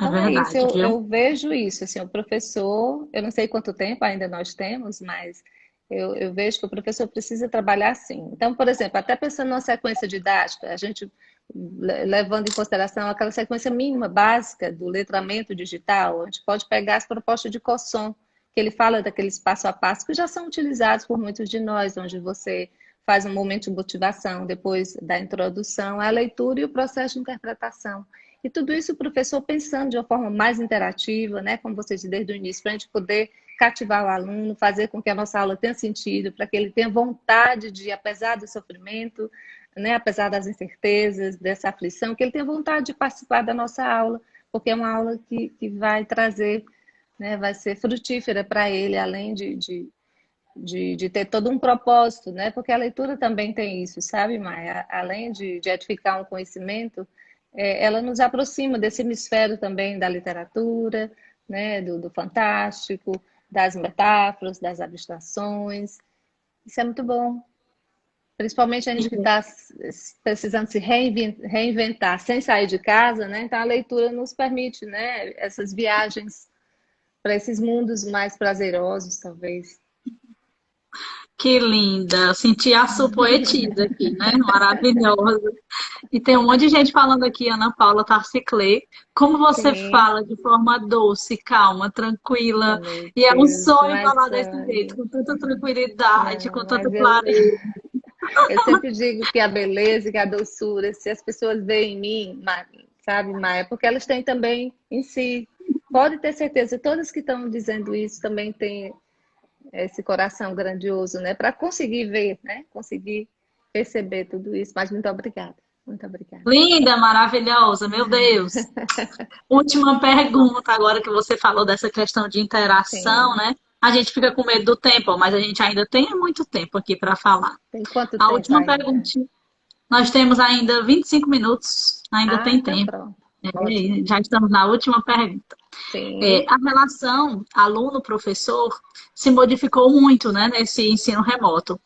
Speaker 1: É
Speaker 2: Então é isso,
Speaker 1: verdade, viu?
Speaker 2: eu vejo isso, assim, o professor, eu não sei quanto tempo ainda nós temos, mas eu vejo que o professor precisa trabalhar assim. Então, por exemplo, até pensando numa sequência didática, a gente levando em consideração aquela sequência mínima, básica do letramento digital, a gente pode pegar as propostas de Cosson, que ele fala daqueles passo a passo que já são utilizados por muitos de nós, onde você faz um momento de motivação, depois da introdução, a leitura e o processo de interpretação. E tudo isso o professor pensando de uma forma mais interativa, né, como você disse desde o início, para a gente poder cativar o aluno, fazer com que a nossa aula tenha sentido, para que ele tenha vontade de, apesar do sofrimento, né, apesar das incertezas, dessa aflição, que ele tenha vontade de participar da nossa aula, porque é uma aula que vai trazer, né, vai ser frutífera para ele, além de ter todo um propósito, né? Porque a leitura também tem isso, sabe, Maia? Além de edificar um conhecimento, ela nos aproxima desse hemisfério também da literatura, né? Do fantástico, das metáforas, das abstrações. Isso é muito bom. Principalmente a gente que está precisando se reinventar sem sair de casa, né? Então a leitura nos permite, né? Essas viagens para esses mundos mais prazerosos, talvez.
Speaker 1: Que linda! Senti a sua poetisa aqui, né? Maravilhosa. E tem um monte de gente falando aqui, Ana Paula Tarciclé, como você
Speaker 2: Sim.
Speaker 1: fala de forma doce, calma, tranquila.
Speaker 2: Oh, meu
Speaker 1: E é um
Speaker 2: Deus,
Speaker 1: sonho falar desse jeito,
Speaker 2: Marçane.
Speaker 1: com tanta tranquilidade,
Speaker 2: Não,
Speaker 1: com tanta
Speaker 2: mas eu,
Speaker 1: clareza.
Speaker 2: eu sempre digo que a beleza e que a doçura, se as pessoas veem em mim, sabe, Maia, é porque elas têm também em si. Pode ter certeza, todas que estão dizendo isso também têm esse coração grandioso, né? Para conseguir ver, né? Conseguir perceber tudo isso. Mas muito obrigada. Muito obrigada.
Speaker 1: Linda, maravilhosa, meu Deus. Última pergunta, agora que você falou dessa questão de interação,
Speaker 2: Sim.
Speaker 1: né? A gente fica com medo do tempo, mas a gente ainda tem muito tempo aqui para falar.
Speaker 2: Tem quanto
Speaker 1: A
Speaker 2: tempo
Speaker 1: última
Speaker 2: ainda?
Speaker 1: perguntinha. Nós temos ainda 25 minutos, ainda
Speaker 2: Ah,
Speaker 1: tem
Speaker 2: então
Speaker 1: tempo.
Speaker 2: pronto. Ótimo.
Speaker 1: Já estamos na última pergunta.
Speaker 2: Sim.
Speaker 1: A relação aluno-professor se modificou muito, né, nesse ensino remoto.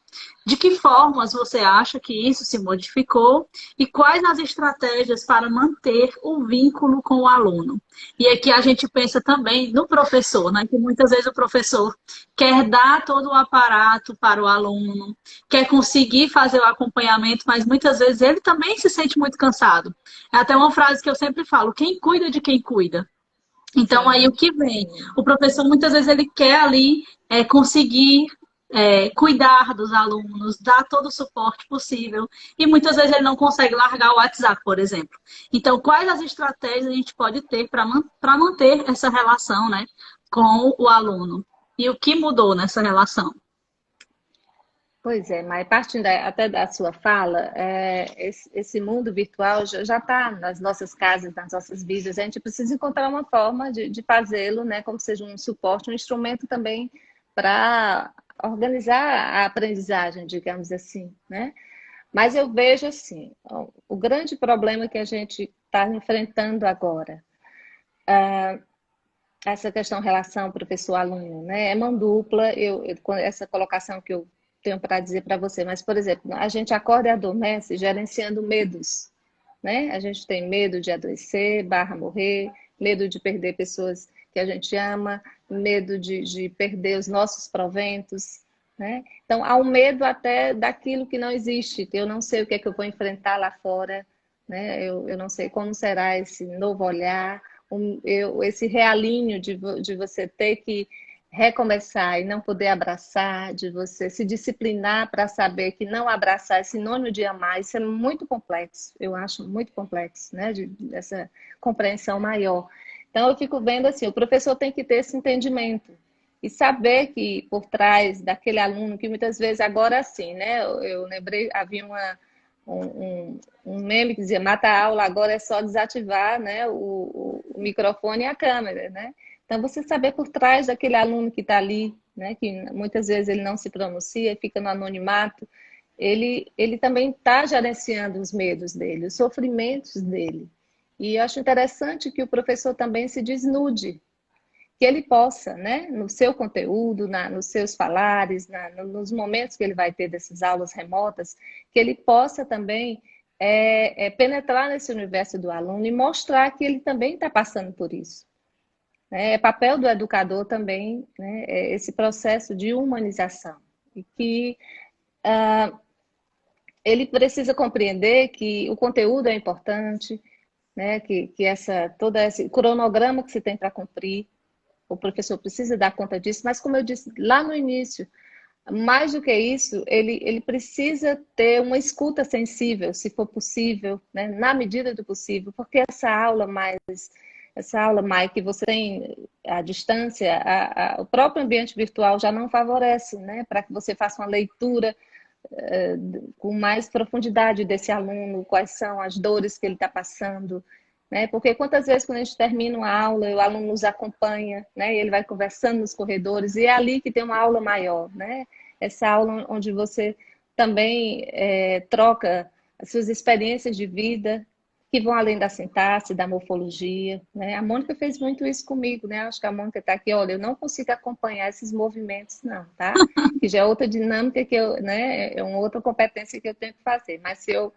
Speaker 1: De que formas você acha que isso se modificou e quais as estratégias para manter o vínculo com o aluno? E aqui a gente pensa também no professor, né, que muitas vezes o professor quer dar todo o aparato para o aluno, quer conseguir fazer o acompanhamento, mas muitas vezes ele também se sente muito cansado. É até uma frase que eu sempre falo: quem cuida de quem cuida? Então, aí o
Speaker 2: Sim,
Speaker 1: que vem?
Speaker 2: sim.
Speaker 1: O professor, muitas vezes, ele quer ali conseguir cuidar dos alunos, dar todo o suporte possível. E muitas vezes ele não consegue largar o WhatsApp, por exemplo. Então, quais as estratégias a gente pode ter para manter essa relação, né, com o aluno? E o que mudou nessa relação?
Speaker 2: Pois é, mas partindo até da sua fala, esse mundo virtual já está nas nossas casas, nas nossas vidas. A gente precisa encontrar uma forma de fazê-lo, né, como seja um suporte, um instrumento também para organizar a aprendizagem, digamos assim, né? Mas eu vejo assim, o grande problema que a gente está enfrentando agora. Essa questão relação professor-aluno, né? É mão dupla, essa colocação que eu tenho para dizer para você, mas, por exemplo, a gente acorda e adormece gerenciando medos, né? A gente tem medo de adoecer, morrer, medo de perder pessoas que a gente ama, medo de perder os nossos proventos, né? Então, há um medo até daquilo que não existe, que eu não sei o que é que eu vou enfrentar lá fora, né? Eu não sei como será esse novo olhar, esse realinho de você ter que recomeçar e não poder abraçar, de você se disciplinar para saber que não abraçar é sinônimo de amar, isso é muito complexo, eu acho muito complexo, né? Dessa compreensão maior. Então, eu fico vendo assim, o professor tem que ter esse entendimento e saber que por trás daquele aluno, que muitas vezes agora sim, né? Eu lembrei, havia um meme que dizia, mata a aula, agora é só desativar, né, o microfone e a câmera, né? Então, você saber por trás daquele aluno que está ali, né, que muitas vezes ele não se pronuncia, fica no anonimato, ele também está gerenciando os medos dele, os sofrimentos dele. E eu acho interessante que o professor também se desnude, que ele possa, né, no seu conteúdo, nos seus falares, nos momentos que ele vai ter dessas aulas remotas, que ele possa também penetrar nesse universo do aluno e mostrar que ele também está passando por isso. É papel do educador também, né, esse processo de humanização. E que ele precisa compreender que o conteúdo é importante, né, que todo esse cronograma que se tem para cumprir, o professor precisa dar conta disso, mas como eu disse lá no início, mais do que isso, ele precisa ter uma escuta sensível, se for possível, né, na medida do possível, porque essa aula mais que você tem à distância, o próprio ambiente virtual já não favorece, né, para que você faça uma leitura com mais profundidade desse aluno, quais são as dores que ele está passando, né? Porque quantas vezes quando a gente termina uma aula, o aluno nos acompanha, né? E ele vai conversando nos corredores, e é ali que tem uma aula maior, né? Essa aula onde você também troca as suas experiências de vida, que vão além da sintaxe, da morfologia, né? A Mônica fez muito isso comigo, né? Acho que a Mônica está aqui, olha, eu não consigo acompanhar esses movimentos, não, tá? Que já é outra dinâmica que né? É uma outra competência que eu tenho que fazer, mas se eu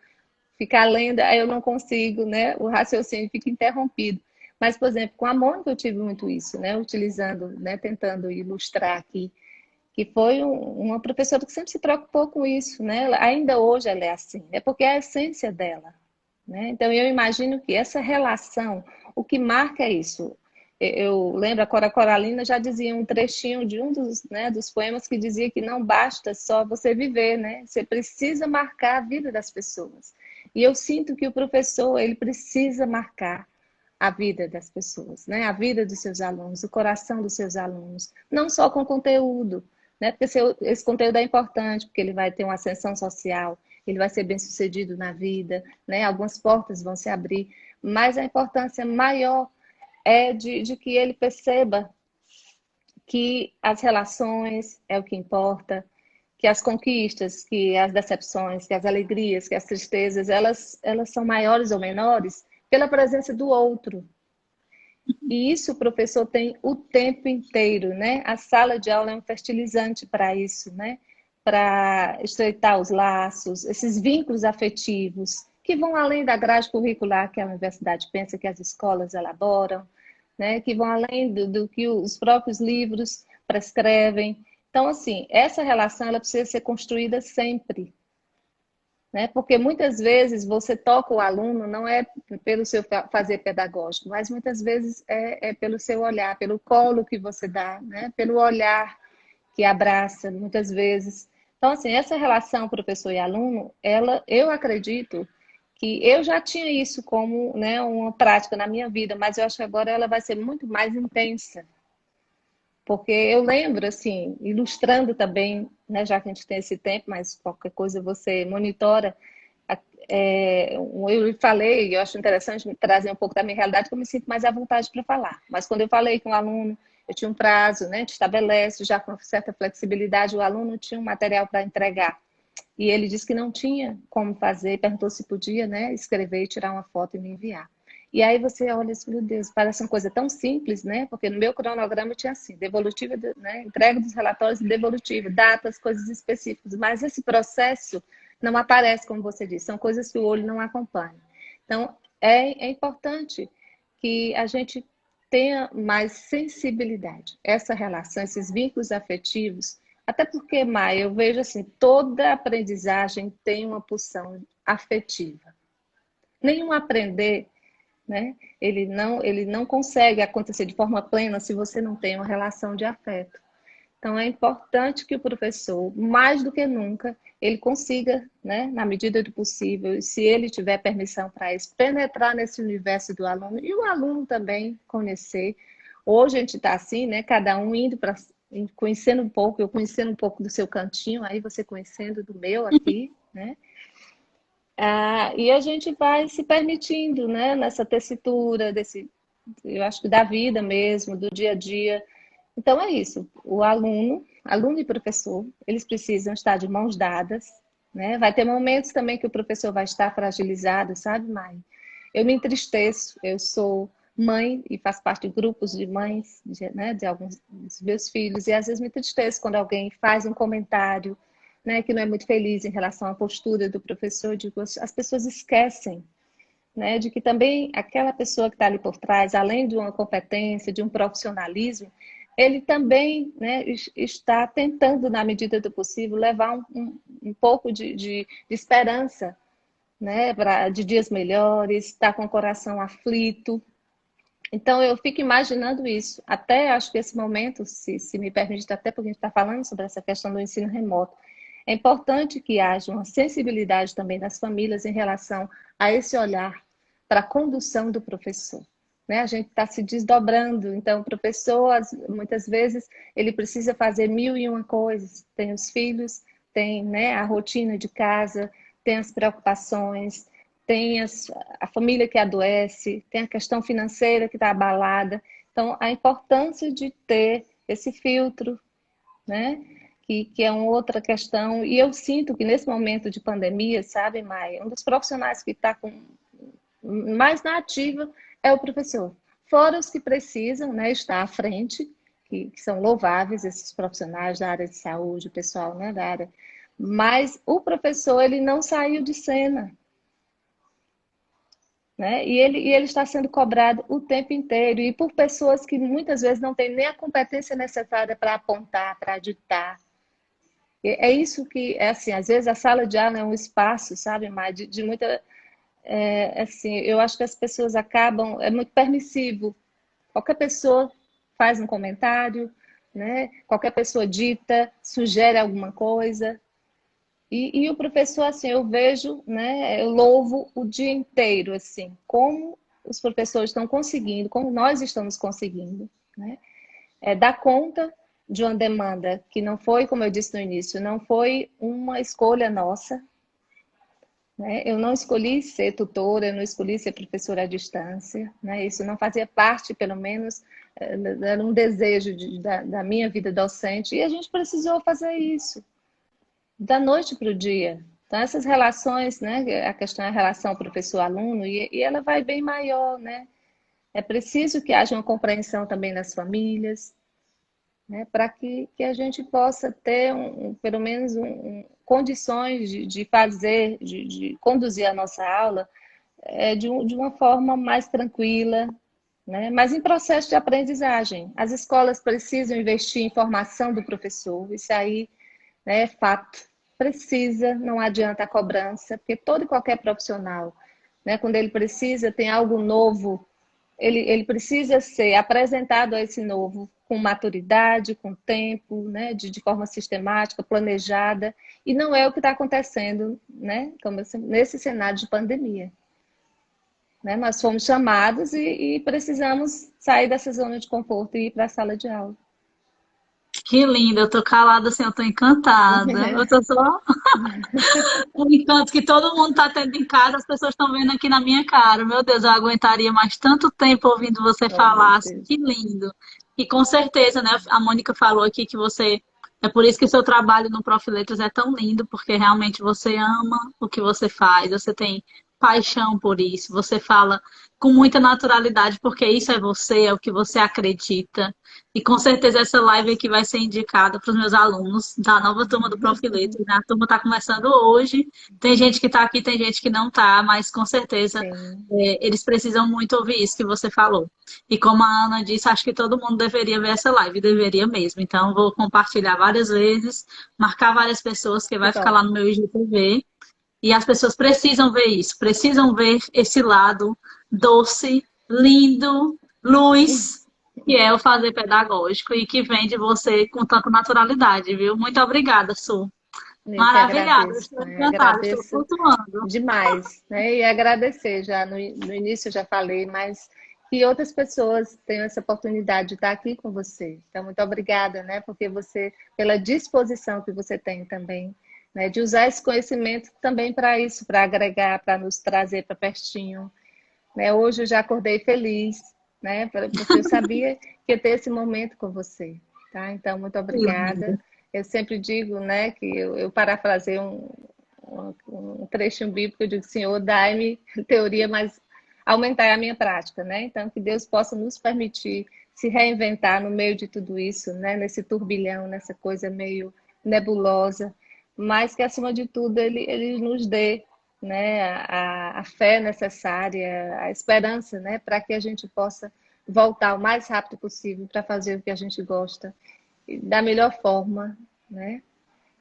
Speaker 2: ficar lendo, aí eu não consigo, né? O raciocínio fica interrompido. Mas, por exemplo, com a Mônica eu tive muito isso, né? Utilizando, né? Tentando ilustrar aqui, que foi uma professora que sempre se preocupou com isso, né? Ainda hoje ela é assim, é porque é a essência dela, né? Então eu imagino que essa relação, o que marca é isso. Eu lembro, a Cora Coralina já dizia um trechinho de um dos poemas que dizia que não basta só você viver, né? Você precisa marcar a vida das pessoas. E eu sinto que o professor, ele precisa marcar a vida das pessoas, né? A vida dos seus alunos, o coração dos seus alunos, não só com conteúdo, né? Porque esse conteúdo é importante, porque ele vai ter uma ascensão social, ele vai ser bem-sucedido na vida, né? Algumas portas vão se abrir, mas a importância maior é de que ele perceba que as relações é o que importa, que as conquistas, que as decepções, que as alegrias, que as tristezas, elas são maiores ou menores pela presença do outro. E isso o professor tem o tempo inteiro, né? A sala de aula é um fertilizante para isso, né? Para estreitar os laços, esses vínculos afetivos, que vão além da grade curricular que a universidade pensa, que as escolas elaboram, né? Que vão além do que os próprios livros prescrevem. Então, assim, essa relação ela precisa ser construída sempre, né? Porque muitas vezes você toca o aluno não é pelo seu fazer pedagógico, mas muitas vezes é pelo seu olhar, pelo colo que você dá, né? Pelo olhar que abraça, muitas vezes. Então, assim, essa relação professor e aluno, eu acredito que eu já tinha isso como, né, uma prática na minha vida, mas eu acho que agora ela vai ser muito mais intensa. Porque eu lembro, assim, ilustrando também, né, já que a gente tem esse tempo, mas qualquer coisa você monitora. Eu falei, eu acho interessante trazer um pouco da minha realidade, que eu me sinto mais à vontade para falar. Mas quando eu falei com o aluno, eu tinha um prazo, né, te estabelece, já com certa flexibilidade, o aluno tinha um material para entregar. E ele disse que não tinha como fazer, perguntou se podia, né, escrever e tirar uma foto e me enviar. E aí você olha assim, meu Deus, parece uma coisa tão simples, né? Porque no meu cronograma tinha assim, devolutiva, né? Entrega dos relatórios e devolutiva, datas, coisas específicas. Mas esse processo não aparece, como você disse, são coisas que o olho não acompanha. Então, é importante que a gente tenha mais sensibilidade. Essa relação, esses vínculos afetivos, até porque, Maia, eu vejo assim, toda aprendizagem tem uma pulsão afetiva. Nenhum aprender, né? Ele não consegue acontecer de forma plena se você não tem uma relação de afeto. Então, é importante que o professor, mais do que nunca, ele consiga, né, na medida do possível, se ele tiver permissão para isso, penetrar nesse universo do aluno e o aluno também conhecer. Hoje a gente está assim, né, cada um indo para conhecendo um pouco, eu conhecendo um pouco do seu cantinho, aí você conhecendo do meu aqui, né? E a gente vai se permitindo, né, nessa tessitura, eu acho que da vida mesmo, do dia a dia. Então é isso, o aluno e professor, eles precisam estar de mãos dadas, né? Vai ter momentos também que o professor vai estar fragilizado, sabe, Mai? Eu me entristeço, eu sou mãe e faço parte de grupos de mães, né, de alguns dos meus filhos, e às vezes me entristeço quando alguém faz um comentário, né, que não é muito feliz em relação à postura do professor. Digo, as pessoas esquecem, né, de que também aquela pessoa que está ali por trás, além de uma competência, de um profissionalismo, ele também, né, está tentando, na medida do possível, levar um pouco de esperança, né, de dias melhores, está com o coração aflito. Então, eu fico imaginando isso. Até acho que esse momento, se me permite, até porque a gente está falando sobre essa questão do ensino remoto, é importante que haja uma sensibilidade também das famílias em relação a esse olhar para a condução do professor. Né? A gente está se desdobrando, então o professor, muitas vezes, ele precisa fazer mil e uma coisas. Tem os filhos, tem, né, a rotina de casa, tem as preocupações, tem a família que adoece, tem a questão financeira que está abalada. Então, a importância de ter esse filtro, né? Que é uma outra questão. E eu sinto que nesse momento de pandemia, sabe, Maia, um dos profissionais que está mais na ativa é o professor. Fora os que precisam, né, estar à frente, que são louváveis, esses profissionais da área de saúde, o pessoal, né, da área. Mas o professor, ele não saiu de cena. Né? E ele está sendo cobrado o tempo inteiro, e por pessoas que muitas vezes não têm nem a competência necessária para apontar, para ditar. É isso que, é assim, às vezes a sala de aula é um espaço, sabe, Mar, de muita... assim, eu acho que as pessoas acabam, é muito permissivo. Qualquer pessoa faz um comentário, né? Qualquer pessoa dita, sugere alguma coisa. E o professor, assim, eu vejo, né, eu louvo o dia inteiro, assim, como os professores estão conseguindo, como nós estamos conseguindo, né, dar conta de uma demanda que não foi, como eu disse no início, não foi uma escolha nossa, né, eu não escolhi ser tutora, eu não escolhi ser professora à distância, né, isso não fazia parte, pelo menos, era um desejo da minha vida docente, e a gente precisou fazer isso. Da noite para o dia. Então, essas relações, né? A questão é a relação professor-aluno, e ela vai bem maior, né? É preciso que haja uma compreensão também nas famílias, né? Para que a gente possa ter, pelo menos, condições de fazer, de conduzir a nossa aula de uma forma mais tranquila, né? Mas em processo de aprendizagem. As escolas precisam investir em formação do professor, isso aí, né, é fato. Precisa, não adianta a cobrança, porque todo e qualquer profissional, né, quando ele precisa, tem algo novo, ele precisa ser apresentado a esse novo com maturidade, com tempo, né, de forma sistemática, planejada, e não é o que está acontecendo, né, nesse cenário de pandemia. Né, nós fomos chamados e precisamos sair dessa zona de conforto e ir para a sala de aula.
Speaker 1: Que linda, eu tô calada assim, eu tô encantada. Eu tô só o encanto que todo mundo tá tendo em casa, as pessoas estão vendo aqui na minha cara. Meu Deus, eu aguentaria mais tanto tempo ouvindo você
Speaker 2: Oh, meu
Speaker 1: falar. Assim,
Speaker 2: Deus.
Speaker 1: que lindo. E com certeza, né? A Mônica falou aqui que você. É por isso que o seu trabalho no Prof. Letras é tão lindo, porque realmente você ama o que você faz, você tem paixão por isso, você fala com muita naturalidade, porque isso é você, é o que você acredita. E com certeza essa live aqui vai ser indicada para os meus alunos da nova turma do Prof. Letras, né? A turma está começando hoje, tem gente que está aqui, tem gente que não está, mas com certeza
Speaker 2: Sim,
Speaker 1: eles precisam muito ouvir isso que você falou. E como a Ana disse, acho que todo mundo deveria ver essa live, deveria mesmo. Então, vou compartilhar várias vezes, marcar várias pessoas, que
Speaker 2: que
Speaker 1: vai ficar lá
Speaker 2: bom.
Speaker 1: no meu IGTV. E as pessoas precisam ver isso, precisam ver esse lado doce, lindo, luz, que é o fazer pedagógico e que vem de você com tanta naturalidade, viu? Muito obrigada, Su.
Speaker 2: Eu que
Speaker 1: Maravilhada,
Speaker 2: agradeço,
Speaker 1: estou
Speaker 2: né?
Speaker 1: encantada, estou
Speaker 2: Agradeço
Speaker 1: flutuando.
Speaker 2: demais, né? E agradecer já no início eu já falei, mas que outras pessoas tenham essa oportunidade de estar aqui com você. Então, muito obrigada, né? Porque você, pela disposição que você tem também, né? De usar esse conhecimento também para isso, para agregar, para nos trazer para pertinho, né? Hoje eu já acordei feliz, né? Porque eu sabia que ia ter esse momento com você, tá? Então, muito obrigada. Eu sempre digo, né, que eu parafrasei um trechinho bíblico, eu digo, Senhor, dai-me teoria, mas aumentar a minha prática, né? Então, que Deus possa nos permitir se reinventar no meio de tudo isso, né? Nesse turbilhão, nessa coisa meio nebulosa, mas que, acima de tudo, ele nos dê, né, a fé necessária, a esperança, né, para que a gente possa voltar o mais rápido possível para fazer o que a gente gosta da melhor forma, né?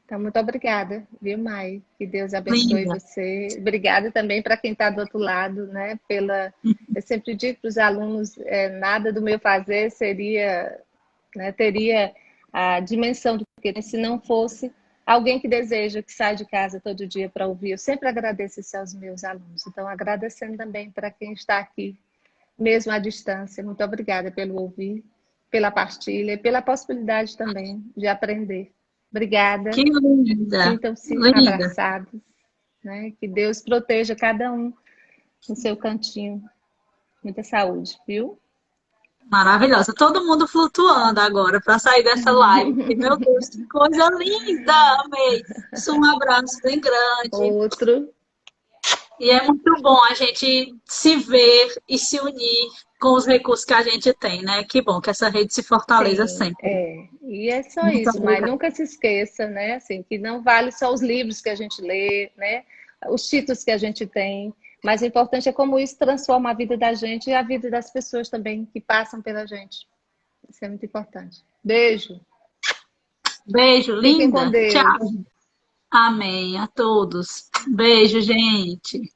Speaker 2: Então, muito obrigada, viu, Mai? Que Deus abençoe
Speaker 1: Linda.
Speaker 2: você. Obrigada também para quem está do outro lado, né? Eu sempre digo para os alunos, nada do meu fazer seria, né, teria a dimensão do que se não fosse alguém que deseja, que sai de casa todo dia para ouvir. Eu sempre agradeço isso aos meus alunos. Então, agradecendo também para quem está aqui, mesmo à distância. Muito obrigada pelo ouvir, pela partilha e pela possibilidade também de aprender. Obrigada.
Speaker 1: Que linda.
Speaker 2: Sintam-se
Speaker 1: Linda.
Speaker 2: abraçados, né? Que Deus proteja cada um no seu cantinho. Muita saúde, viu?
Speaker 1: Maravilhosa. Todo mundo flutuando agora para sair dessa live. Porque, meu Deus, que coisa linda! Amei. Su, um abraço bem grande.
Speaker 2: Outro.
Speaker 1: E é muito bom a gente se ver e se unir com os recursos que a gente tem, né? Que bom que essa rede se fortaleça
Speaker 2: Sim,
Speaker 1: sempre.
Speaker 2: E é só
Speaker 1: Muito
Speaker 2: isso, mas
Speaker 1: obrigada.
Speaker 2: nunca se esqueça, né? Assim, que não vale só os livros que a gente lê, né? Os títulos que a gente tem, mas o importante é como isso transforma a vida da gente e a vida das pessoas também que passam pela gente. Isso é muito importante. Beijo.
Speaker 1: Beijo,
Speaker 2: Fiquem com
Speaker 1: linda.
Speaker 2: Deus.
Speaker 1: Tchau. Amém a todos. Beijo, gente.